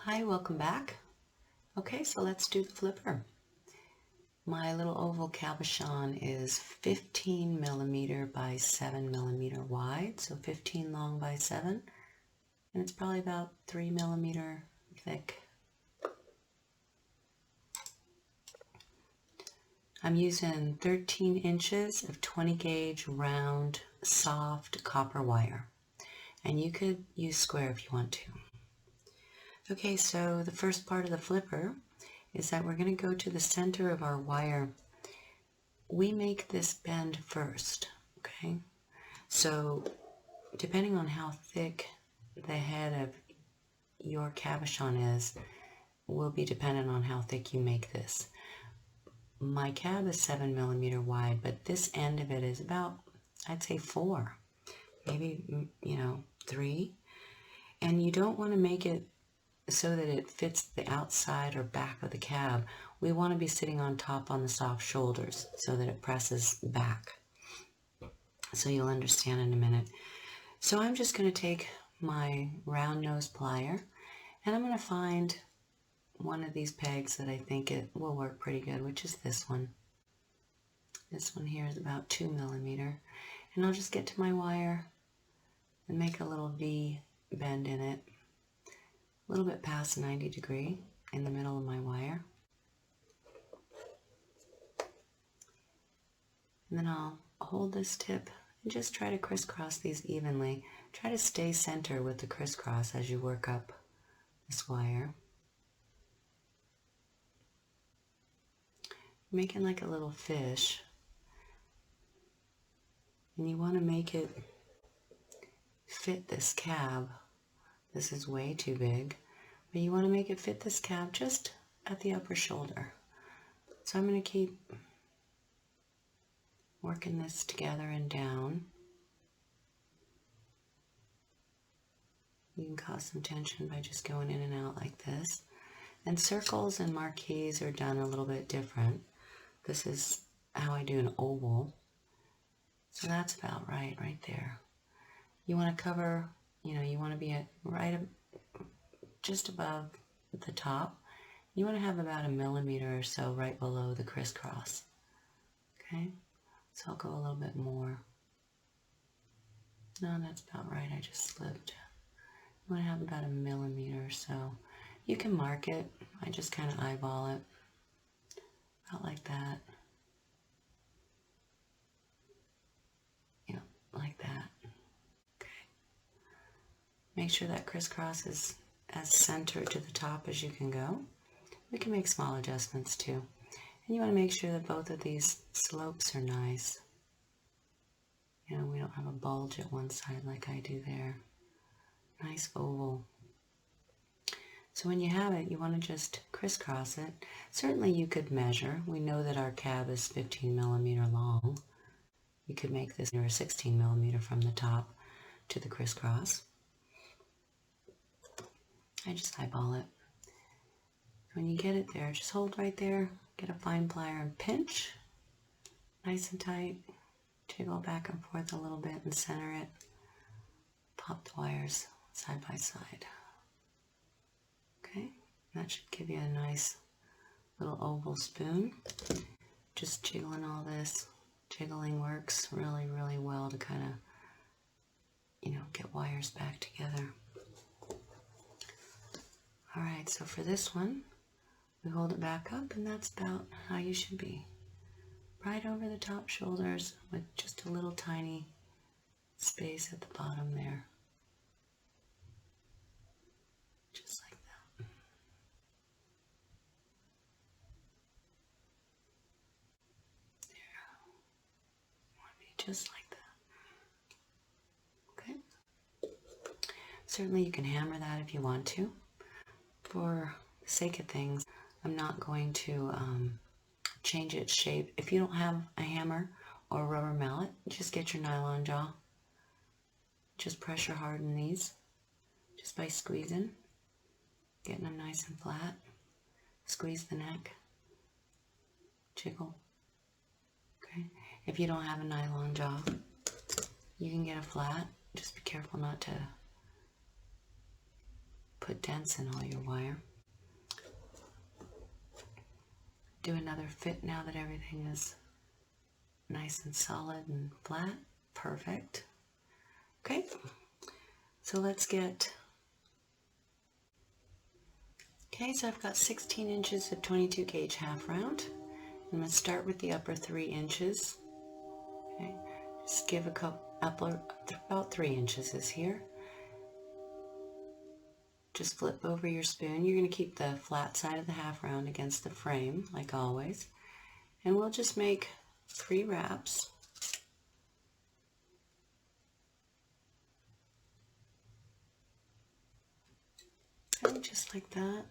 Hi, welcome back. Okay, so let's do the flipper. My little oval cabochon is 15 millimeter by 7 millimeter wide, so 15 long by 7, and it's probably about 3 millimeter thick. I'm using 13 inches of 20 gauge round soft copper wire, and you could use square if you want to. Okay, so the first part of the flipper is that we're going to go to the center of our wire. We make this bend first, okay? So depending on how thick the head of your cabochon is, will be dependent on how thick you make this. My cab is 7 millimeter wide, but this end of it is about, I'd say 4, maybe, 3. And you don't want to make it so that it fits the outside or back of the cab. We want to be sitting on top on the soft shoulders so that it presses back. So you'll understand in a minute. So I'm just going to take my round nose plier and I'm going to find one of these pegs that I think it will work pretty good, which is this one. This one here is about 2 millimeter. And I'll just get to my wire and make a little V bend in it, a little bit past 90 degree in the middle of my wire. And then I'll hold this tip and just try to crisscross these evenly. Try to stay center with the crisscross as you work up this wire. Making like a little fish. And you want to make it fit this cab. This is way too big, but you want to make it fit this cab just at the upper shoulder. So I'm going to keep working this together and down. You can cause some tension by just going in and out like this. And circles and marquise are done a little bit different. This is how I do an oval. So that's about right there. You want to cover, you want to be at just above the top. You want to have about 1 millimeter or so right below the crisscross. Okay, so I'll go a little bit more. No, that's about right, I just slipped. You want to have about 1 millimeter or so. You can mark it, I just kind of eyeball it, about like that. Yeah, like that. Make sure that crisscross is as centered to the top as you can go. We can make small adjustments too. And you want to make sure that both of these slopes are nice. We don't have a bulge at one side like I do there. Nice oval. So when you have it, you want to just crisscross it. Certainly you could measure. We know that our cab is 15 millimeter long. You could make this near 16 millimeter from the top to the crisscross. I just eyeball it. When you get it there, just hold right there, get a fine plier and pinch, nice and tight, jiggle back and forth a little bit and center it, pop the wires side by side. Okay, that should give you a nice little oval spoon. Just jiggling all this. Jiggling works really, really well to kind of, get wires back together. Alright, so for this one, we hold it back up and that's about how you should be. Right over the top shoulders with just a little tiny space at the bottom there. Just like that. There. Want to be just like that. Okay. Certainly you can hammer that if you want to. For the sake of things, I'm not going to change its shape. If you don't have a hammer or a rubber mallet, just get your nylon jaw. Just pressure harden these just by squeezing, getting them nice and flat. Squeeze the neck, jiggle. Okay. If you don't have a nylon jaw, you can get a flat. Just be careful not to put dents in all your wire. Do another fit now that everything is nice and solid and flat. Perfect. Okay, so let's get, okay, so I've got 16 inches of 22 gauge half round. I'm going to start with the upper 3 inches. Okay, just give a couple, about 3 inches is here. Just flip over your spoon. You're going to keep the flat side of the half round against the frame, like always. And we'll just make 3 wraps. Okay, just like that.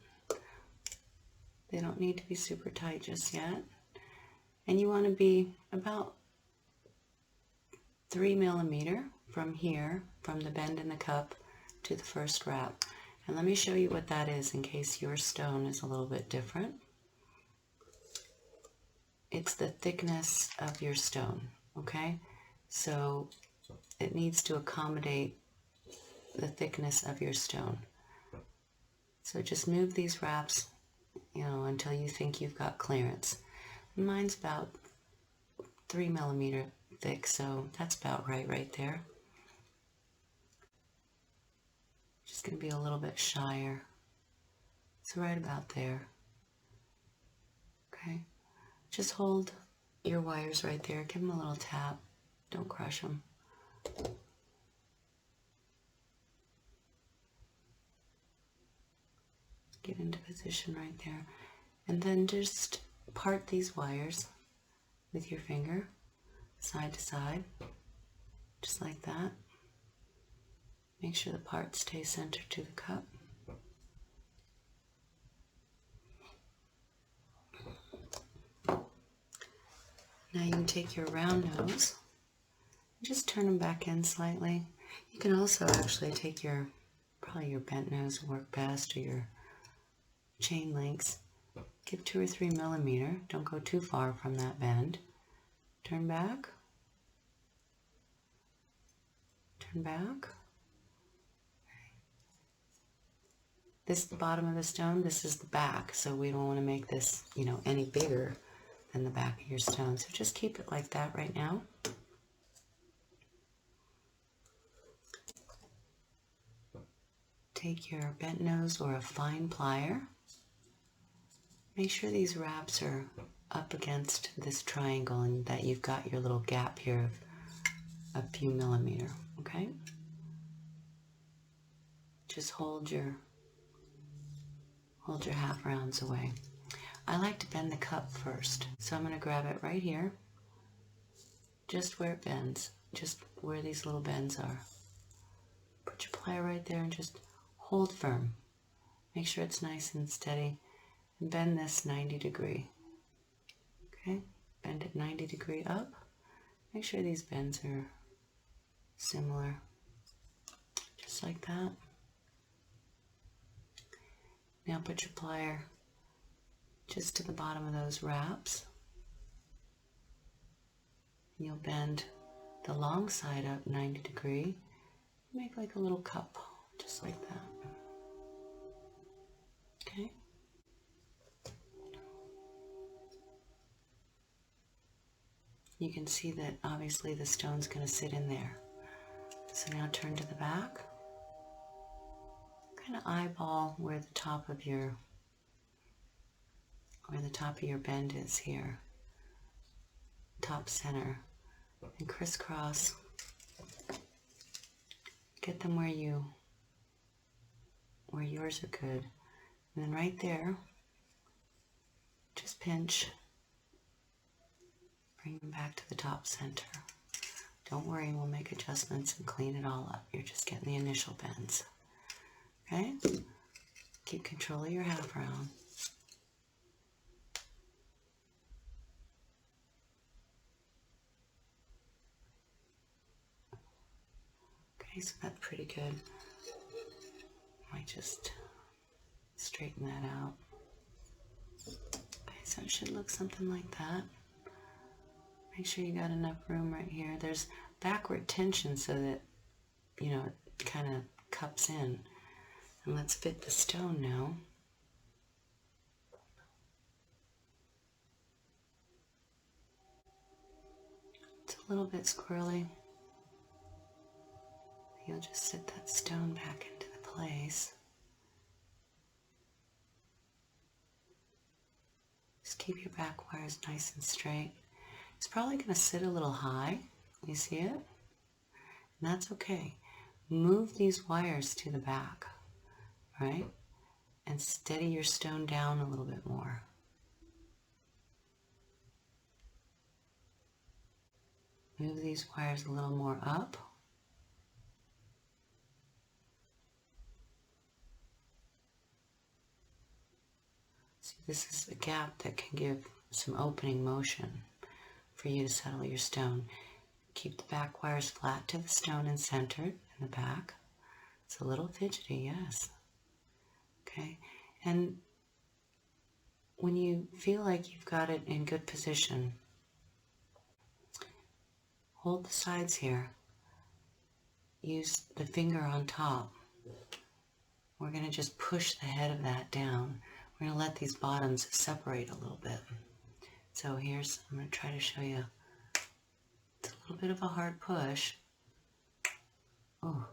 They don't need to be super tight just yet. And you want to be about 3 millimeter from here, from the bend in the cup to the first wrap. And let me show you what that is in case your stone is a little bit different. It's the thickness of your stone, okay? So it needs to accommodate the thickness of your stone. So just move these wraps, you know, until you think you've got clearance. Mine's about 3 millimeter thick, so that's about right there. Just going to be a little bit shyer. So right about there. Okay. Just hold your wires right there. Give them a little tap. Don't crush them. Get into position right there. And then just part these wires with your finger, side to side, just like that. Make sure the parts stay centered to the cup. Now you can take your round nose and just turn them back in slightly. You can also actually take your, probably your bent nose will work best, or your chain links. Give 2 or 3 millimeter. Don't go too far from that bend. Turn back. Turn back. This is the bottom of the stone, this is the back, so we don't want to make this, you know, any bigger than the back of your stone. So just keep it like that right now. Take your bent nose or a fine plier. Make sure these wraps are up against this triangle and that you've got your little gap here of a few millimeter, okay? Just hold your half rounds away. I like to bend the cup first, so I'm going to grab it right here, just where it bends, just where these little bends are. Put your plier right there and just hold firm. Make sure it's nice and steady, and bend this 90 degree. Okay, bend it 90 degree up. Make sure these bends are similar, just like that. Now put your plier just to the bottom of those wraps. And you'll bend the long side up 90 degree. Make like a little cup, just like that. Okay. You can see that obviously the stone's going to sit in there. So now turn to the back. Kind of eyeball where the top of your bend is here, top center, and crisscross. Get them where yours are good, and then right there, just pinch, bring them back to the top center. Don't worry, we'll make adjustments and clean it all up. You're just getting the initial bends. Okay? Keep control of your half round. Okay, so that's pretty good. Might just straighten that out. Okay, so it should look something like that. Make sure you got enough room right here. There's backward tension so that, you know, it kind of cups in. And let's fit the stone now. It's a little bit squirrely. You'll just sit that stone back into the place. Just keep your back wires nice and straight. It's probably going to sit a little high. You see it? And that's okay. Move these wires to the back, right? And steady your stone down a little bit more. Move these wires a little more up. See, this is a gap that can give some opening motion for you to settle your stone. Keep the back wires flat to the stone and centered in the back. It's a little fidgety, yes. Okay, and when you feel like you've got it in good position, hold the sides here. Use the finger on top. We're going to just push the head of that down. We're going to let these bottoms separate a little bit. So I'm going to try to show you. It's a little bit of a hard push. Oh.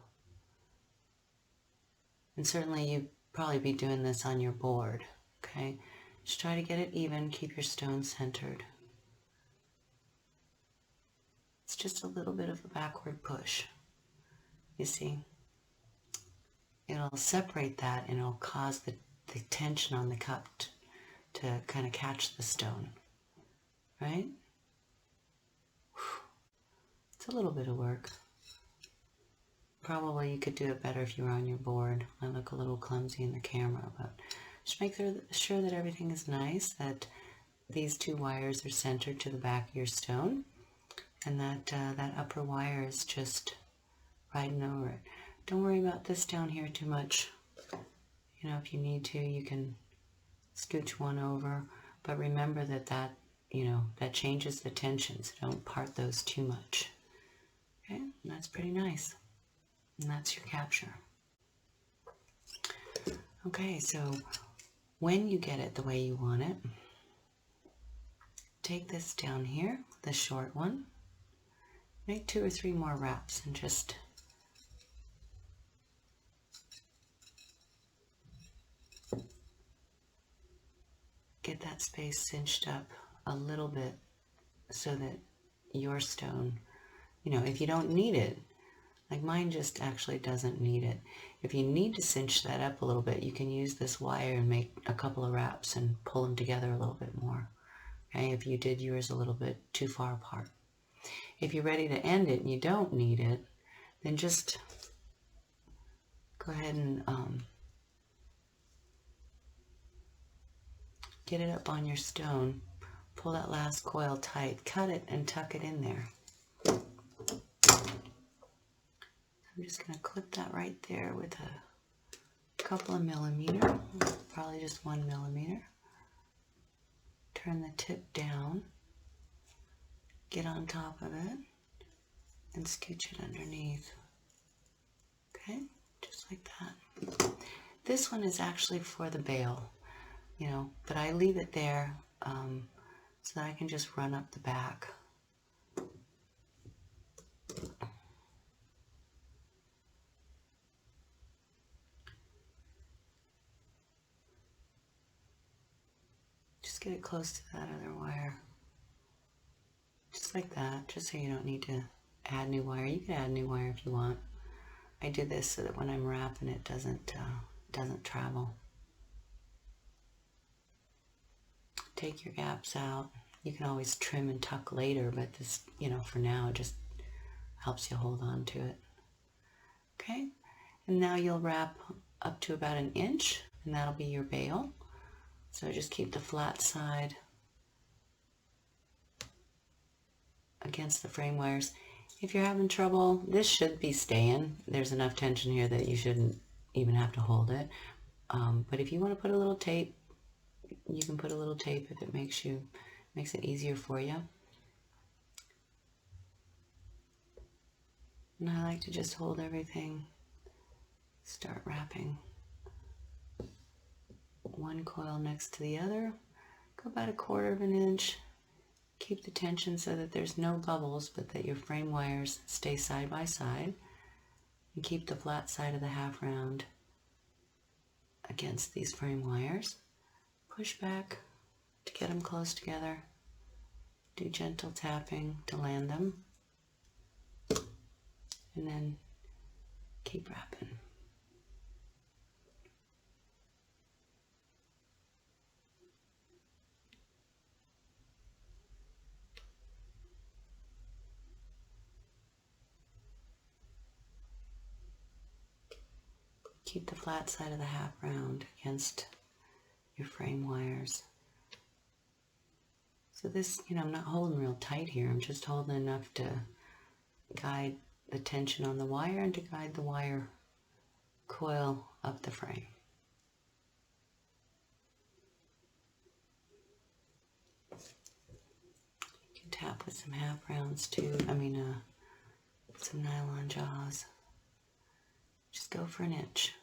And certainly you'd probably be doing this on your board, okay? Just try to get it even, keep your stone centered. It's just a little bit of a backward push, you see? It'll separate that and it'll cause the tension on the cup to kind of catch the stone, right? It's a little bit of work. Probably you could do it better if you were on your board. I look a little clumsy in the camera, but just make sure that everything is nice, that these two wires are centered to the back of your stone, and that that upper wire is just riding over it. Don't worry about this down here too much. You know, if you need to, you can scooch one over, but remember that changes the tension, so don't part those too much. Okay, and that's pretty nice. And that's your capture. Okay, so when you get it the way you want it, take this down here, the short one, make 2 or 3 more wraps and just get that space cinched up a little bit so that your stone, if you don't need it, like mine just actually doesn't need it. If you need to cinch that up a little bit, you can use this wire and make a couple of wraps and pull them together a little bit more. Okay, if you did yours a little bit too far apart. If you're ready to end it and you don't need it, then just go ahead and get it up on your stone, pull that last coil tight, cut it and tuck it in there. I'm just going to clip that right there with a couple of millimeters, probably just 1 millimeter. Turn the tip down, get on top of it, and scooch it underneath. Okay, just like that. This one is actually for the bale, but I leave it there so that I can just run up the back. Just get it close to that other wire. Just like that, just so you don't need to add new wire. You can add new wire if you want. I do this so that when I'm wrapping it doesn't travel. Take your gaps out. You can always trim and tuck later, but this, for now, it just helps you hold on to it. Okay, and now you'll wrap up to about 1 inch, and that'll be your bale. So just keep the flat side against the frame wires. If you're having trouble, this should be staying. There's enough tension here that you shouldn't even have to hold it. But if you want to put a little tape, you can put a little tape if it makes it easier for you. And I like to just hold everything, start wrapping one coil next to the other. Go about 1/4 of an inch. Keep the tension so that there's no bubbles, but that your frame wires stay side by side. And keep the flat side of the half round against these frame wires. Push back to get them close together. Do gentle tapping to land them. And then keep wrapping. Keep the flat side of the half round against your frame wires. So this, I'm not holding real tight here. I'm just holding enough to guide the tension on the wire and to guide the wire coil up the frame. You can tap with some half rounds too. Some nylon jaws. Just go for an inch.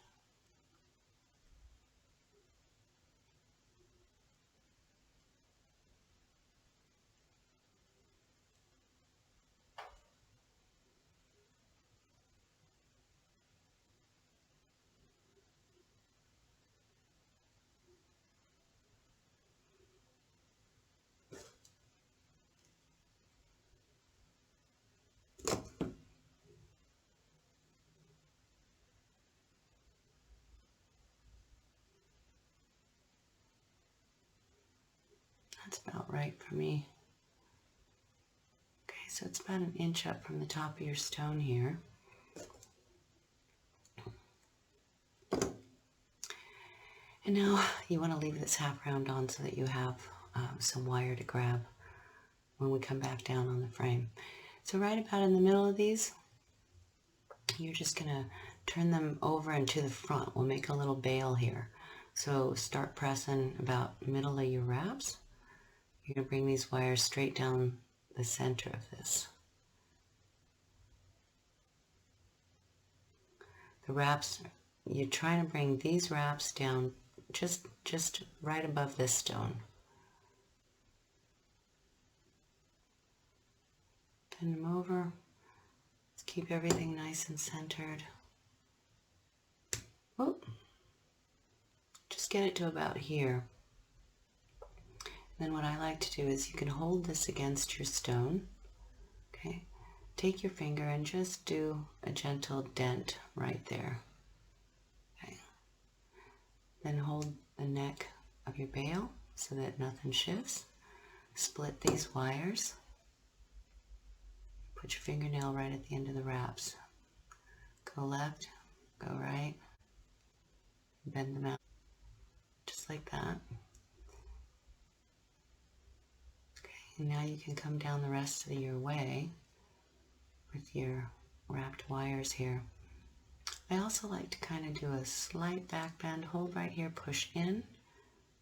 That's about right for me. Okay, so it's about an inch up from the top of your stone here. And now you want to leave this half round on so that you have some wire to grab when we come back down on the frame. So right about in the middle of these, you're just going to turn them over and to the front. We'll make a little bale here. So start pressing about the middle of your wraps. You're going to bring these wires straight down the center of this. The wraps, you're trying to bring these wraps down just right above this stone. Bend them over. Let's keep everything nice and centered. Whoop. Just get it to about here. Then what I like to do is you can hold this against your stone. Okay. Take your finger and just do a gentle dent right there. Okay. Then hold the neck of your bale so that nothing shifts. Split these wires. Put your fingernail right at the end of the wraps. Go left, go right, bend them out. Just like that. Okay, and now you can come down the rest of your way with your wrapped wires here. I also like to kind of do a slight back bend. Hold right here, push in,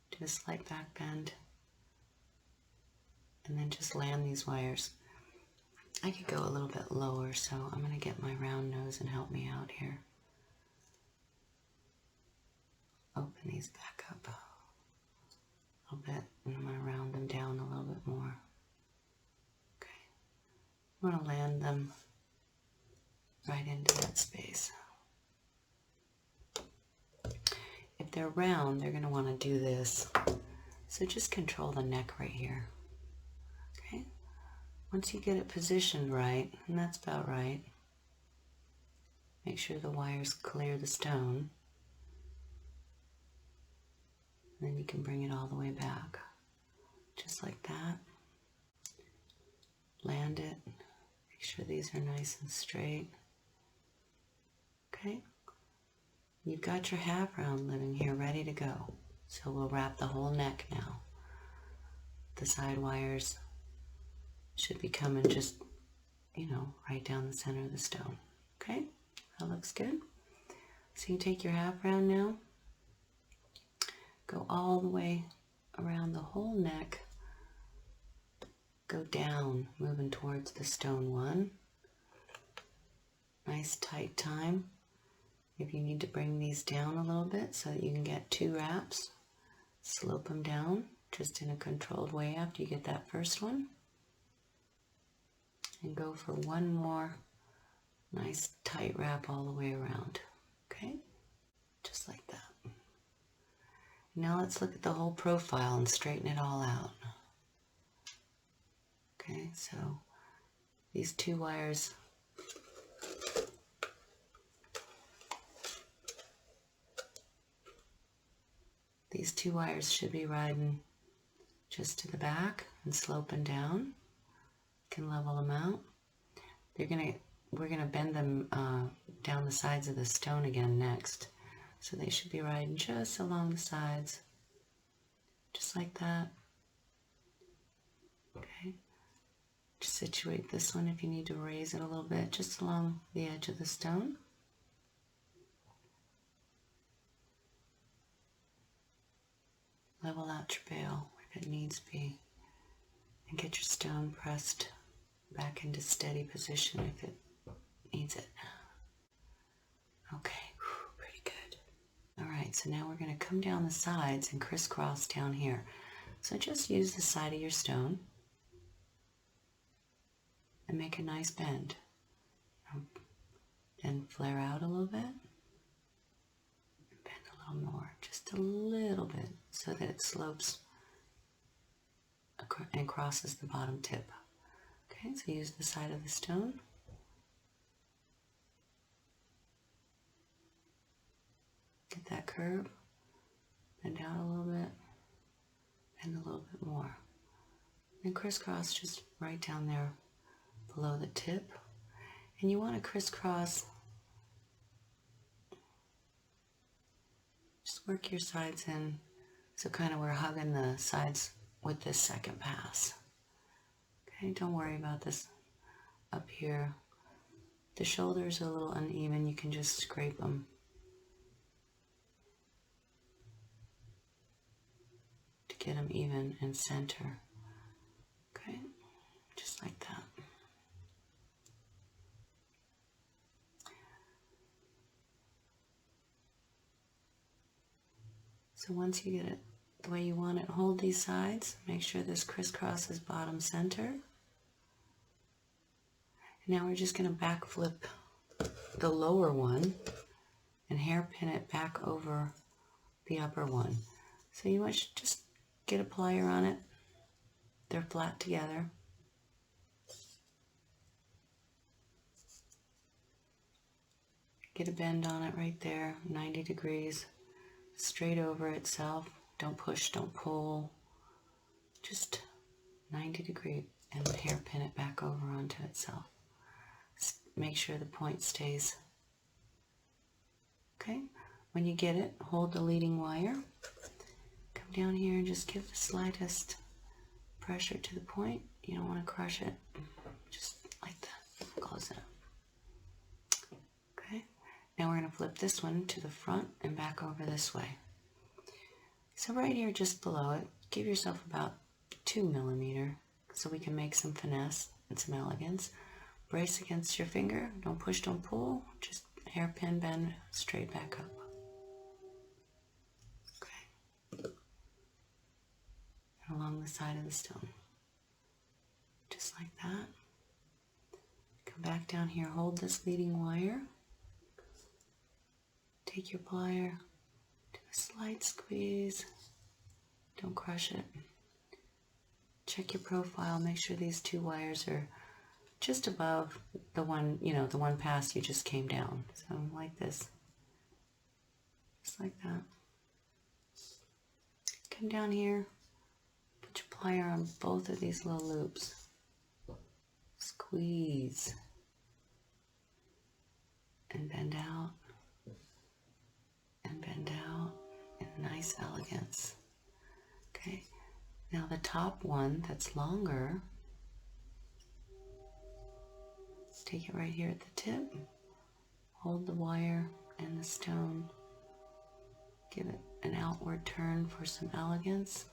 do a slight back bend, and then just land these wires. I could go a little bit lower, so I'm going to get my round nose and help me out here. Open these back up a little bit, and I'm going to round them down a little bit more. Okay, I'm going to land them right into that space. If they're round, they're going to want to do this. So just control the neck right here. Okay? Once you get it positioned right, and that's about right, make sure the wires clear the stone. And then you can bring it all the way back. Just like that. Land it. Make sure these are nice and straight. Okay? You've got your half round living here ready to go. So we'll wrap the whole neck now. The side wires should be coming just, right down the center of the stone. Okay? That looks good. So you take your half round now. Go all the way around the whole neck. Go down, moving towards the stone one. Nice tight time. If you need to bring these down a little bit so that you can get 2 wraps, slope them down just in a controlled way after you get that first one. And go for one more nice tight wrap all the way around. Okay? Just like that. Now let's look at the whole profile and straighten it all out. Okay, so these two wires should be riding just to the back and sloping down. You can level them out. We're gonna bend them down the sides of the stone again next. So they should be riding just along the sides, just like that. Okay. Just situate this one if you need to raise it a little bit, just along the edge of the stone. Level out your bale if it needs be, and get your stone pressed back into steady position if it needs it. Okay, pretty good. All right, so now we're going to come down the sides and crisscross down here. So just use the side of your stone and make a nice bend. Then flare out a little bit. Bend a little more, just a little bit, so that it slopes and crosses the bottom tip. Okay, so use the side of the stone. Get that curve, bend out a little bit, bend a little bit more. And crisscross just right down there below the tip. And you want to crisscross, just work your sides in, so kind of we're hugging the sides with this second pass. Okay, don't worry about this up here. The shoulders are a little uneven, you can just scrape them. To get them even and center. Okay, just like that. So once you get it the way you want it, hold these sides, make sure this crisscross is bottom center. Now we're just going to back flip the lower one and hairpin it back over the upper one. So you might just get a plier on it. They're flat together. Get a bend on it right there, 90 degrees, straight over itself. Don't push, don't pull. Just 90 degree and hairpin it back over onto itself. Make sure the point stays. Okay, when you get it, hold the leading wire. Come down here and just give the slightest pressure to the point. You don't want to crush it. Just like that. Close it up. Okay, now we're going to flip this one to the front and back over this way. So right here just below it, give yourself about 2 millimeters so we can make some finesse and some elegance. Brace against your finger, don't push, don't pull, just hairpin bend straight back up. Okay. And along the side of the stone. Just like that. Come back down here, hold this leading wire. Take your plier, do a slight squeeze. Don't crush it. Check your profile, make sure these two wires are just above the one, the one pass you just came down. So like this, just like that. Come down here, put your plier on both of these little loops. Squeeze. And bend out. And bend out in nice elegance. Okay, now the top one that's longer, take it right here at the tip, hold the wire and the stone, give it an outward turn for some elegance.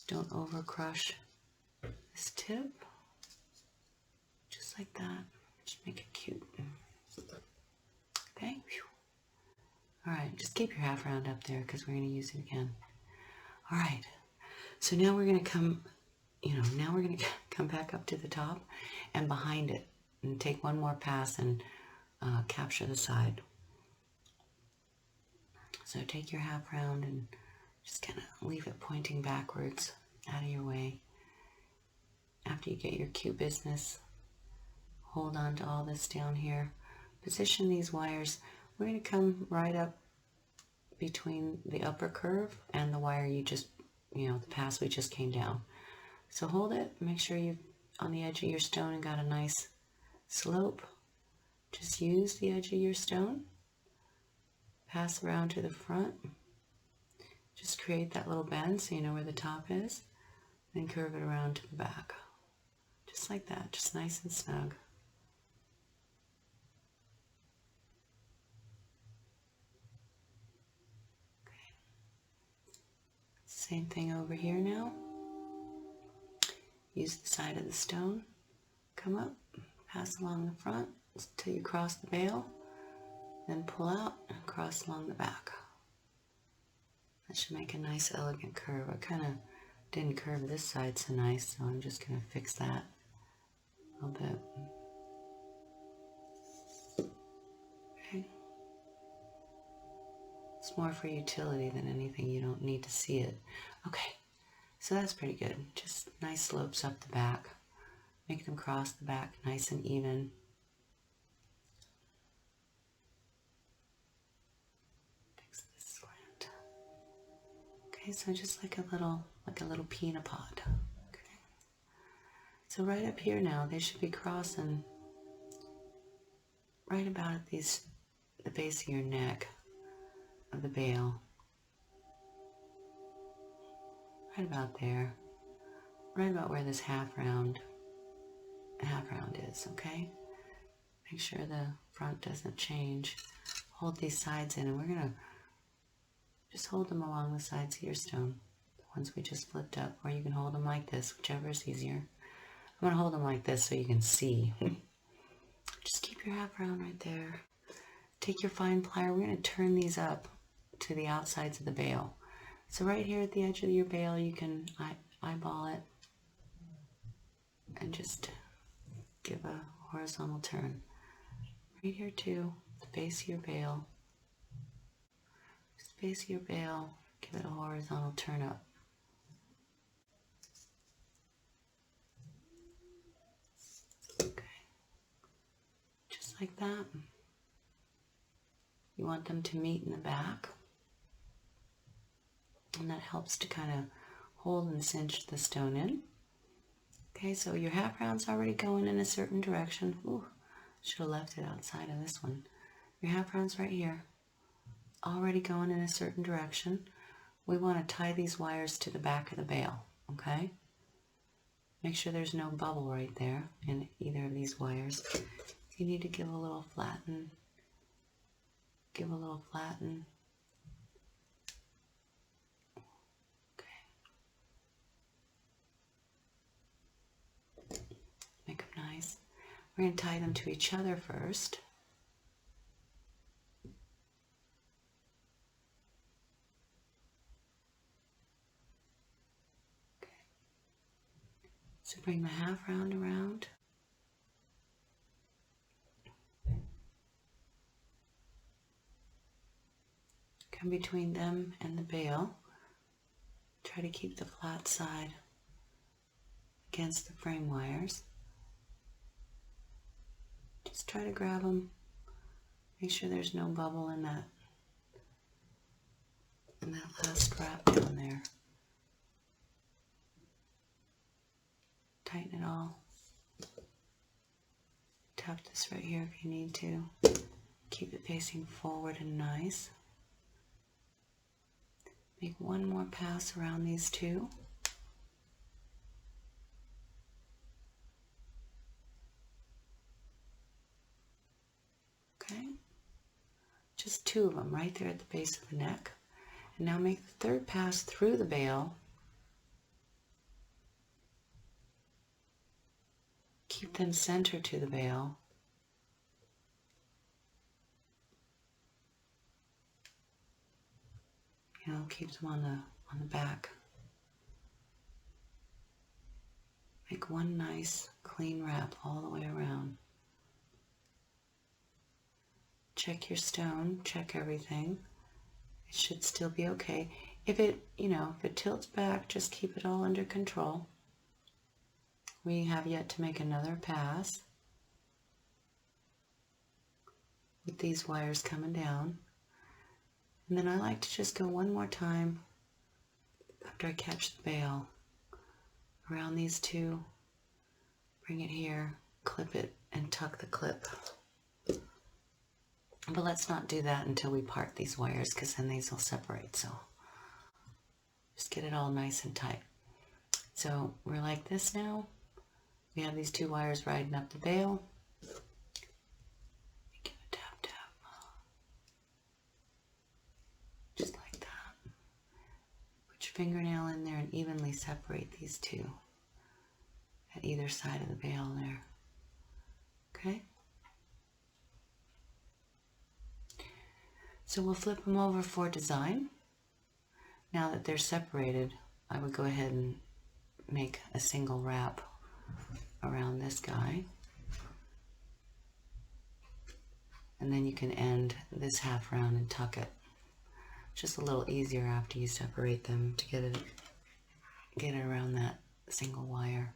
Don't over crush this tip, just like that, just make it cute. Okay, All right, just keep your half round up there because we're going to use it again. All right, so now we're going to come, now we're going to come back up to the top and behind it and take one more pass and capture the side. So take your half round and just kind of leave it pointing backwards out of your way. After you get your cute business, hold on to all this down here. Position these wires. We're going to come right up between the upper curve and the wire you just, the pass we just came down. So hold it, make sure you've on the edge of your stone and got a nice slope. Just use the edge of your stone, pass around to the front, just create that little bend so you know where the top is, then curve it around to the back. Just like that, just nice and snug. Same thing over here now. Use the side of the stone, come up, pass along the front until you cross the bale, then pull out and cross along the back. That should make a nice elegant curve. I kind of didn't curve this side so nice, so I'm just going to fix that a little bit. Okay. It's more for utility than anything. You don't need to see it. Okay, so that's pretty good. Just nice slopes up the back. Make them cross the back nice and even. Fix this slant. Okay, so just like a little peanut pod. Okay. So right up here now, they should be crossing right about at the base of your neck of the bale. Right about there. Right about where this half round is, okay? Make sure the front doesn't change. Hold these sides in, and we're gonna just hold them along the sides of your stone. The ones we just flipped up, or you can hold them like this, whichever is easier. I'm gonna hold them like this so you can see. Just keep your half round right there. Take your fine plier. We're gonna turn these up to the outsides of the bale. So right here at the edge of your bale, you can eyeball it and just give a horizontal turn. Right here too, the base of your bale. Just the base of your bale, give it a horizontal turn up. Okay, just like that. You want them to meet in the back, and that helps to kind of hold and cinch the stone in. Okay, so your half round's already going in a certain direction. Ooh, should have left it outside of this one. Your half round's right here, already going in a certain direction. We want to tie these wires to the back of the bale, okay? Make sure there's no bubble right there in either of these wires. You need to give a little flatten. Give a little flatten. Make them nice. We're going to tie them to each other first. Okay. So bring the half round around. Come between them and the bale. Try to keep the flat side against the frame wires. Just try to grab them. Make sure there's no bubble in that last wrap down there. Tighten it all. Tap this right here if you need to. Keep it facing forward and nice. Make one more pass around these two. Okay, just two of them right there at the base of the neck. And now make the third pass through the bale. Keep them centered to the bale. I'll keep them on the back. Make one nice clean wrap all the way around. Check your stone, check everything. It should still be okay. If it, if it tilts back, just keep it all under control. We have yet to make another pass with these wires coming down. And then I like to just go one more time after I catch the bale around these two, bring it here, clip it, and tuck the clip. But let's not do that until we part these wires, because then these will separate. So just get it all nice and tight. So we're like this now. We have these two wires riding up the bale. Give a tap, tap. Just like that. Put your fingernail in there and evenly separate these two at either side of the bale there. Okay? So we'll flip them over for design. Now that they're separated, I would go ahead and make a single wrap around this guy. And then you can end this half round and tuck it. Just a little easier after you separate them to get it around that single wire.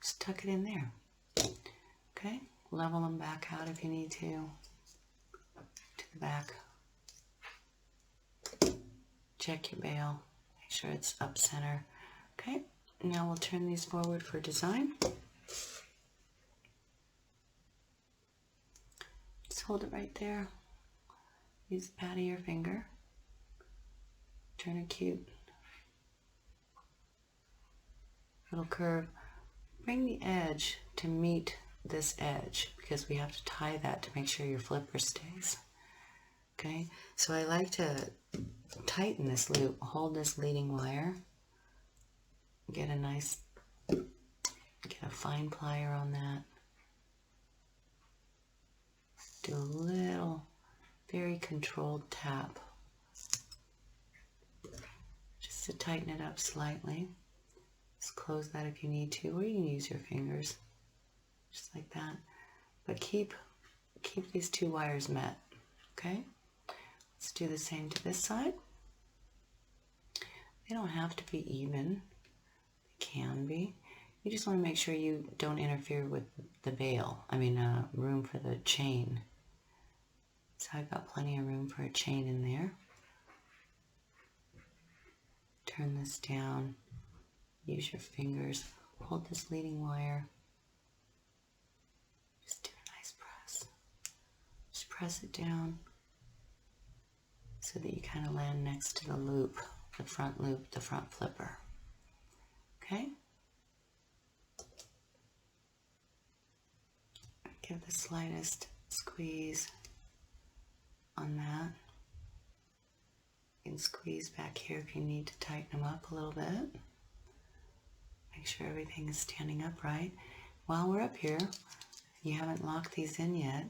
Just tuck it in there. Okay, level them back out if you need to the back. Check your bale, make sure it's up center. Okay, now we'll turn these forward for design. Just hold it right there. Use the pad of your finger. Turn a cute little curve. Bring the edge to meet this edge, because we have to tie that to make sure your flipper stays. Okay, so I like to tighten this loop, hold this leading wire, get a fine plier on that. Do a little, very controlled tap, just to tighten it up slightly. Just close that if you need to, or you can use your fingers, just like that. But keep these two wires met, okay? Let's do the same to this side. They don't have to be even. They can be. You just want to make sure you don't interfere with the bale. Room for the chain. So I've got plenty of room for a chain in there. Turn this down. Use your fingers. Hold this leading wire. Just do a nice press. Just press it down so that you kind of land next to the loop, the front loop, the front flipper. Okay? Give the slightest squeeze on that. You can squeeze back here if you need to tighten them up a little bit. Make sure everything is standing up right. While we're up here, you haven't locked these in yet.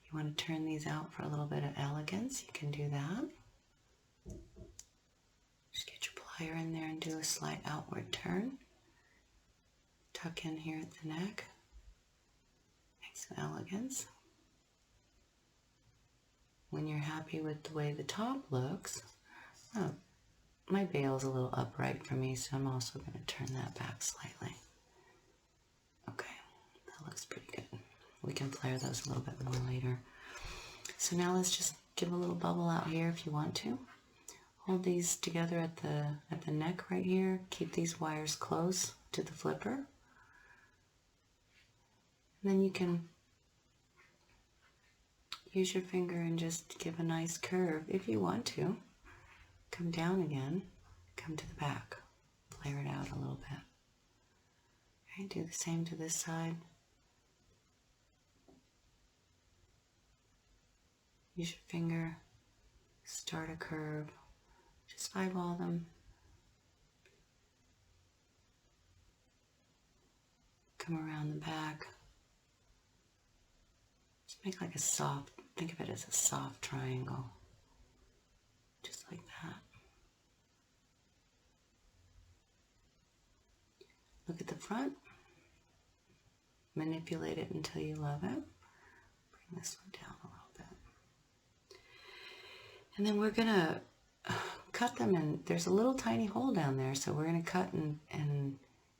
You want to turn these out for a little bit of elegance. You can do that. Just get your plier in there and do a slight outward turn. Tuck in here at the neck. Make some elegance. When you're happy with the way the top looks, my bale is a little upright for me, so I'm also going to turn that back slightly. Okay, that looks pretty good. We can flare those a little bit more later. So now let's just give a little bubble out here if you want to. Hold these together at the neck right here. Keep these wires close to the flipper. And then you can use your finger and just give a nice curve if you want to. Come down again, come to the back, flare it out a little bit. Okay, do the same to this side. Use your finger, start a curve, just eyeball them. Come around the back. make like a soft, think of it as a soft triangle. Just like that. Look at the front. Manipulate it until you love it. Bring this one down a little bit. And then we're going to cut them, and there's a little tiny hole down there, so we're going to cut and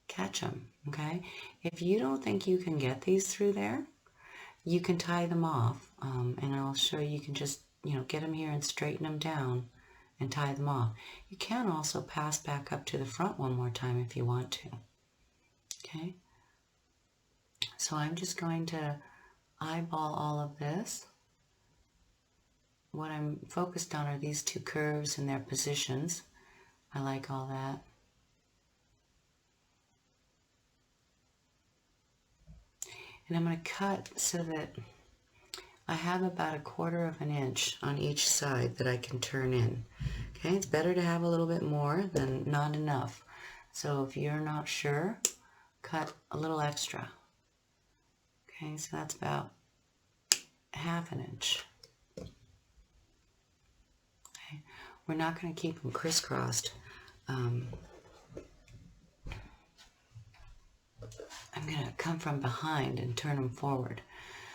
catch them, okay? If you don't think you can get these through there, you can tie them off, and I'll show you can just, get them here and straighten them down and tie them off. You can also pass back up to the front one more time if you want to, okay? So I'm just going to eyeball all of this. What I'm focused on are these two curves and their positions. I like all that. And I'm going to cut so that I have about 1/4 inch on each side that I can turn in. Okay, it's better to have a little bit more than not enough. So if you're not sure, cut a little extra. Okay, so that's about 1/2 inch. Okay, we're not going to keep them crisscrossed. I'm going to come from behind and turn them forward.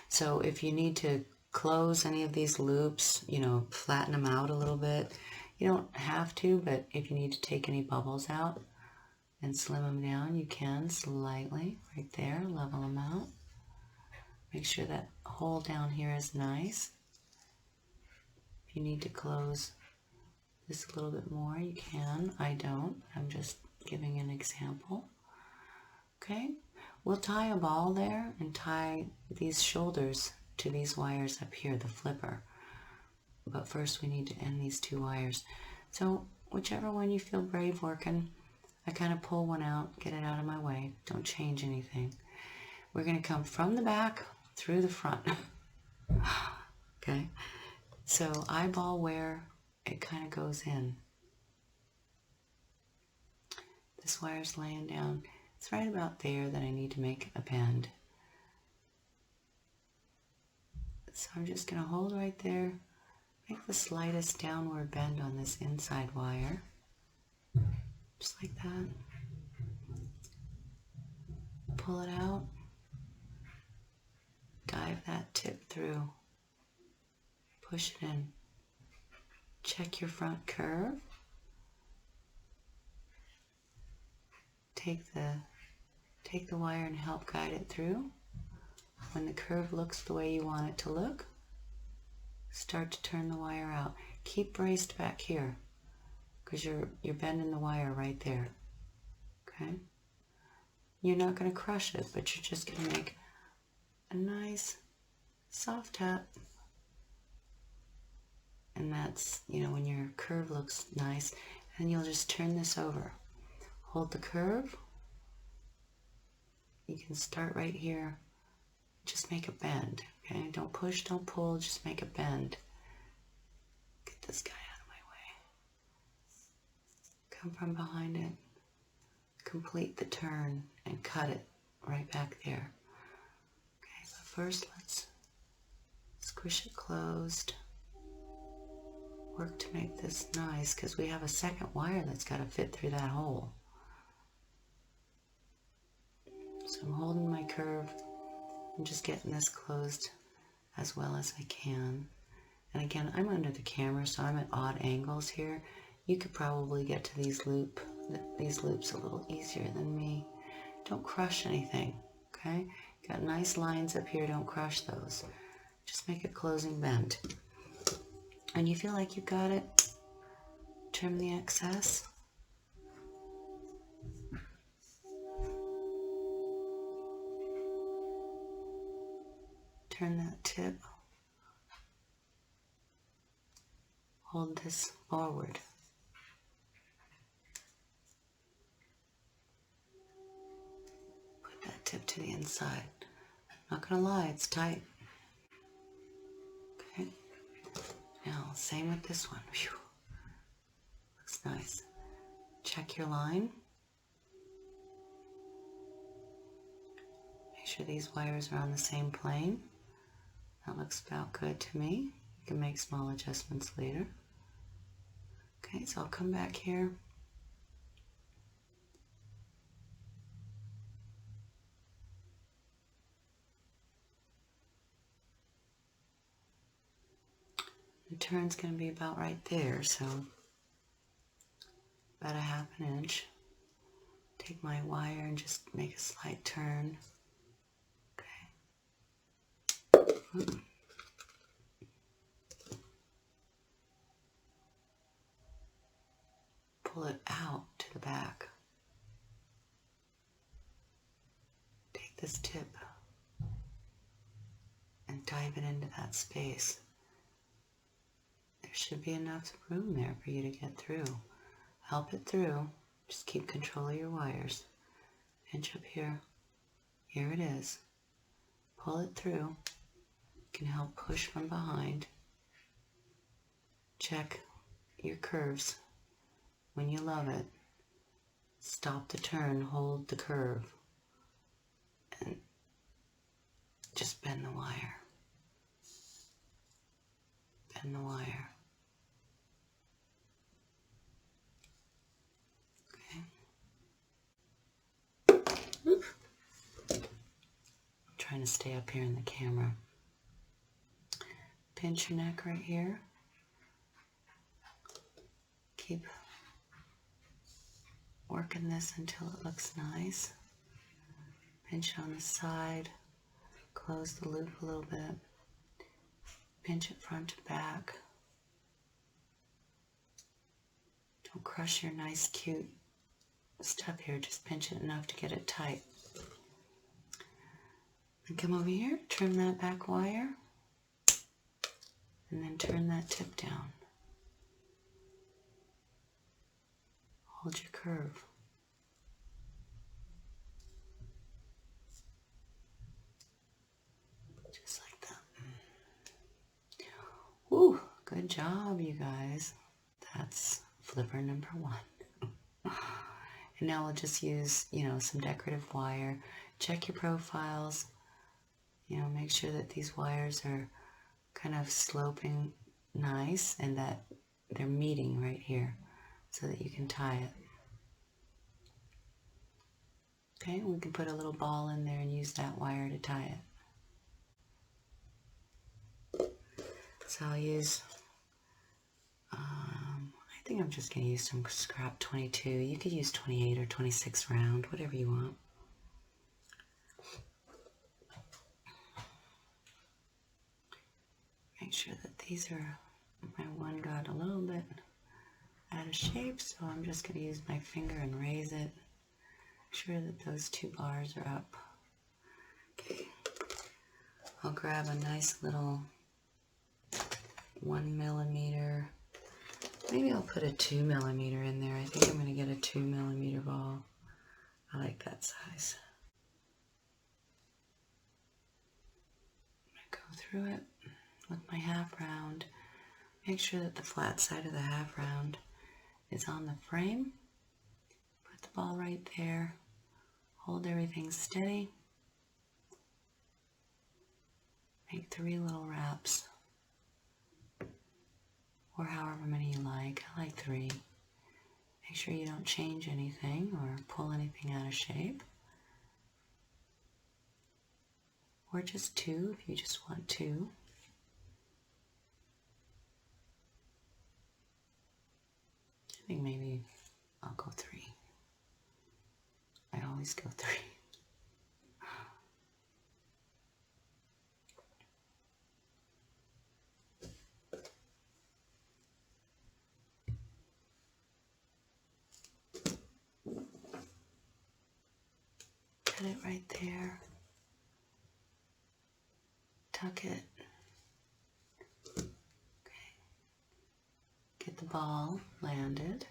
So if you need to close any of these loops, flatten them out a little bit, you don't have to, but if you need to take any bubbles out and slim them down, you can slightly right there, level them out. Make sure that hole down here is nice. If you need to close this a little bit more, you can. I don't. I'm just giving an example. Okay, we'll tie a ball there and tie these shoulders to these wires up here, the flipper. But first we need to end these 2 wires. So whichever one you feel brave working, I kind of pull one out, get it out of my way. Don't change anything. We're going to come from the back through the front. Okay, so eyeball where it kind of goes in. This wire's laying down. It's right about there that I need to make a bend. So I'm just going to hold right there, make the slightest downward bend on this inside wire, just like that. Pull it out, dive that tip through, push it in, check your front curve, take the wire and help guide it through. When the curve looks the way you want it to look, start to turn the wire out. Keep braced back here because you're bending the wire right there. Okay? You're not going to crush it, but you're just going to make a nice soft tap. And that's, when your curve looks nice, and you'll just turn this over. Hold the curve. You can start right here. Just make a bend, okay? Don't push, don't pull, just make a bend. Get this guy out of my way. Come from behind it. Complete the turn and cut it right back there. Okay, but first let's squish it closed. Work to make this nice because we have a second wire that's got to fit through that hole. So I'm holding my curve. I'm just getting this closed as well as I can. And again, I'm under the camera, so I'm at odd angles here. You could probably get to these loops a little easier than me. Don't crush anything, okay? Got nice lines up here, don't crush those. Just make a closing bend. And you feel like you got it, trim the excess. Turn that tip. Hold this forward. Put that tip to the inside. Not gonna lie, it's tight. Okay. Now, same with this one. Whew. Looks nice. Check your line. Make sure these wires are on the same plane. That looks about good to me. You can make small adjustments later. Okay, so I'll come back here. The turn's going to be about right there, so about a ½ inch. Take my wire and just make a slight turn. Okay. Pull it out to the back. Take this tip and dive it into that space. There should be enough room there for you to get through. Help it through. Just keep control of your wires. Pinch up here. Here it is. Pull it through. You can help push from behind. Check your curves. When you love it, stop the turn, hold the curve, and just bend the wire. Bend the wire. Okay. Oop. I'm trying to stay up here in the camera. Pinch your neck right here. Keep working this until it looks nice. Pinch on the side. Close the loop a little bit. Pinch it front to back. Don't crush your nice, cute stuff here. Just pinch it enough to get it tight. And come over here, trim that back wire, and then turn that tip down. Hold your curve. Just like that. Woo, good job, you guys. That's flipper number 1. And now we'll just use, some decorative wire. Check your profiles. Make sure that these wires are kind of sloping nice and that they're meeting right here so that you can tie it. Okay, we can put a little ball in there and use that wire to tie it. So I'll use, I think I'm just going to use some scrap 22. You could use 28 or 26 round, whatever you want. Make sure that these are, my one got a little bit out of shape, so I'm just going to use my finger and raise it. Make sure that those 2 bars are up. Okay. I'll grab a nice little 1 millimeter. Maybe I'll put a 2 millimeter in there. I think I'm going to get a 2 millimeter ball. I like that size. I'm going to go through it with my half round. Make sure that the flat side of the half round is on the frame. Put the ball right there. Hold everything steady. Make 3 little wraps, or however many you like. I like 3. Make sure you don't change anything or pull anything out of shape. Or just 2 if you just want 2. I think maybe I'll go 3. I always go 3. Cut it right there. Tuck it. Okay. Get the ball landed.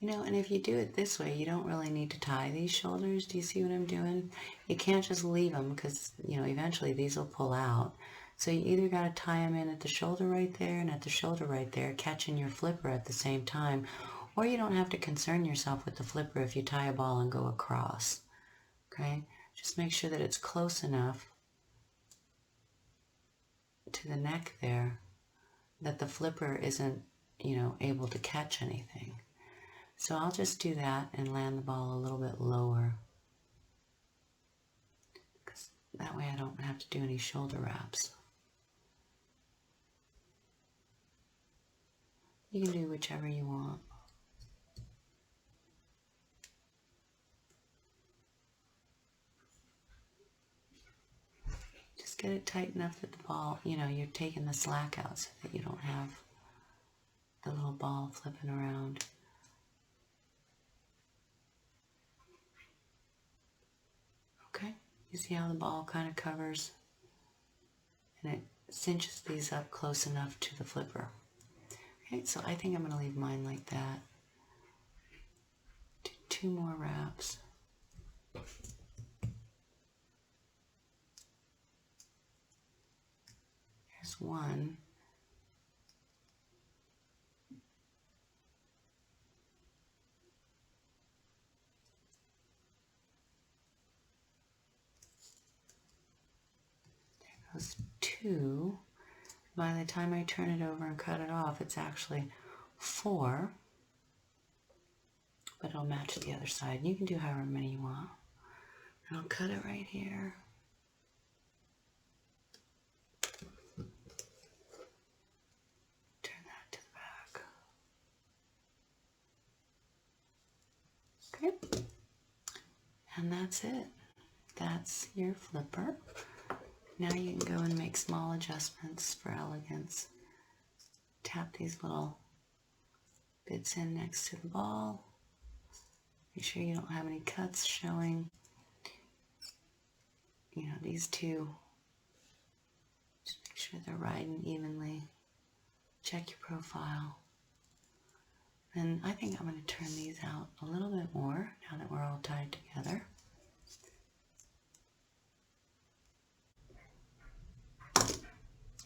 And if you do it this way, you don't really need to tie these shoulders. Do you see what I'm doing? You can't just leave them because, eventually these will pull out. So you either got to tie them in at the shoulder right there and at the shoulder right there, catching your flipper at the same time. Or you don't have to concern yourself with the flipper if you tie a ball and go across. Okay? Just make sure that it's close enough to the neck there that the flipper isn't, able to catch anything. So I'll just do that and land the ball a little bit lower, because that way I don't have to do any shoulder wraps. You can do whichever you want. Just get it tight enough that the ball, you're taking the slack out so that you don't have the little ball flipping around. Okay, you see how the ball kind of covers and it cinches these up close enough to the flipper. Okay, so I think I'm going to leave mine like that. Do 2 more wraps. Here's one. There goes 2. By the time I turn it over and cut it off, it's actually 4. But it'll match the other side. You can do however many you want. And I'll cut it right here. Turn that to the back. Okay. And that's it. That's your flipper. Now you can go and make small adjustments for elegance. Tap these little bits in next to the ball. Make sure you don't have any cuts showing. These two, just make sure they're riding evenly. Check your profile. And I think I'm going to turn these out a little bit more now that we're all tied together.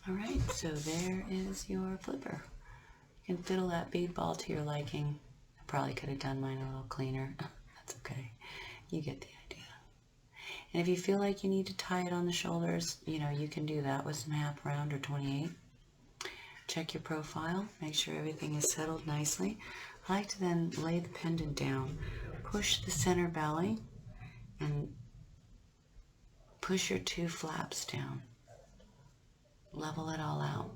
Alright, so there is your flipper. You can fiddle that bead ball to your liking. I probably could have done mine a little cleaner. That's okay. You get the idea. And if you feel like you need to tie it on the shoulders, you can do that with some half round or 28. Check your profile. Make sure everything is settled nicely. I like to then lay the pendant down. Push the center belly and push your 2 flaps down. Level it all out.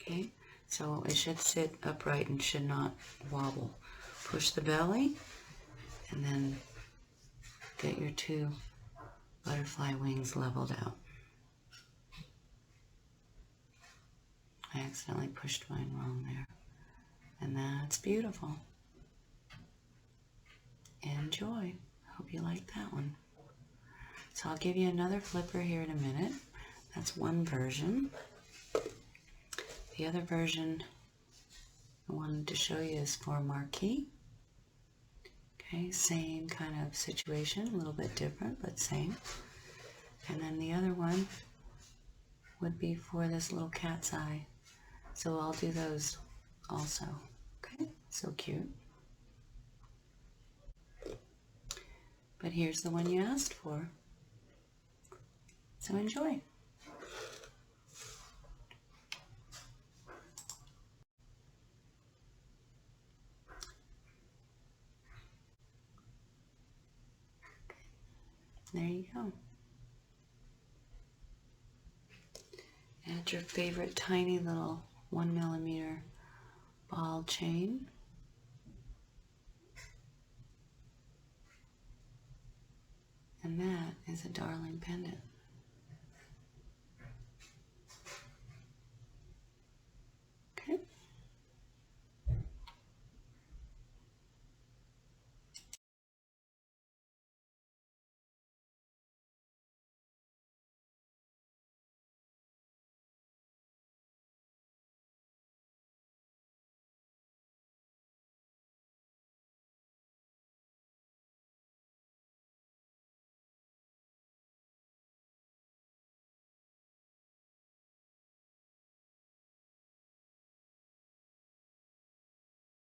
Okay, so it should sit upright and should not wobble. Push the belly and then get your 2 butterfly wings leveled out. I accidentally pushed mine wrong there. And that's beautiful. Enjoy. Hope you like that one. So I'll give you another flipper here in a minute. That's one version. The other version I wanted to show you is for Marquise. Okay, same kind of situation, a little bit different, but same. And then the other one would be for this little cat's eye. So I'll do those also. Okay, so cute. But here's the one you asked for. So enjoy. There you go. Add your favorite tiny little 1mm ball chain. And that is a darling pendant.